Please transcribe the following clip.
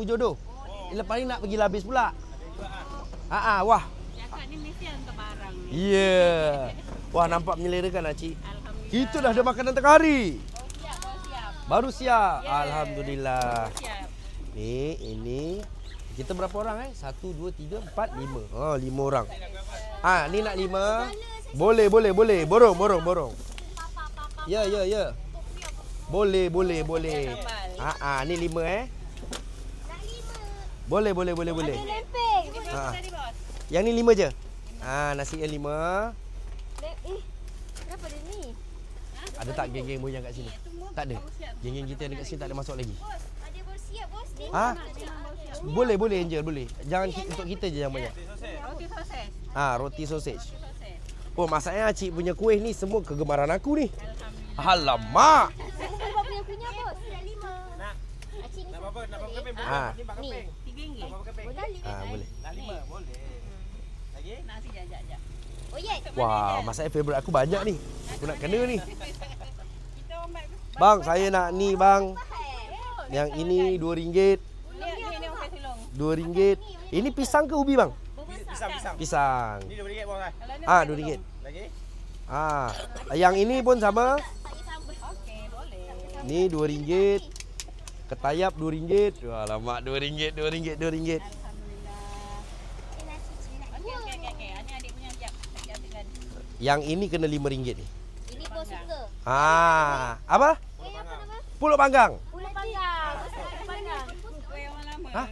jodoh. Lepas ni nak pergi labis pula. Wah. Cakap ni mesti hantar barang ni. Ya. Yeah. Wah, nampak menyelerakan lah, Cik. Alhamdulillah. Kita dah ada makanan tengah hari. Siap. Baru siap. Yeah. Alhamdulillah. Siap. Ini. Kita berapa orang 1, 2, 3, 4, 5. Oh, 5 orang. Ni nak 5. Boleh. Borong. Ya. Boleh. Ni 5 Boleh. Ada lempeng. Tadi bos. Yang ni 5 je. Nasi yang 5. Kenapa dia ni? Ada tak geng-geng moyang kat sini? Tak ada. Geng-geng kita yang dekat sini tak ada masuk lagi. Bos, ada bersiap bos ni. Boleh Angel, boleh. Jangan untuk kita je yang banyak. Roti sosis. Roti sausage. Oh, masalahnya Cik punya kuih ni semua kegemaran aku ni. Alhamdulillah. Alamak. Sebab punya bos. Dah 5. Nak. Acik ni. Nak berapa keping? Ni. RM3. Berapa keping? Boleh. Dah 5, boleh. Lagi? Nasi jajak. Oh yes. Wah, masalahnya favourite aku banyak ni. Aku nak kena ni. Kita orang Bang, saya nak ni bang. Yang ini RM2. Ni orang tolong. RM2. Ini pisang ke ubi bang? Pisang. Pisang. Ni RM2 bos kan? Kalau ni RM2. Lagi? Yang ini pun sama. Okey, boleh. Ni RM2. Ketayap RM2. Alamak, RM2. Alhamdulillah. Okey. Ini adik punya siap. Siapkan. Yang ini kena RM5 ni. Ini bos suka. Apa? Apa nama? Pulut panggang. Pulut panggang. Bos pulut panggang. Kuih orang lama.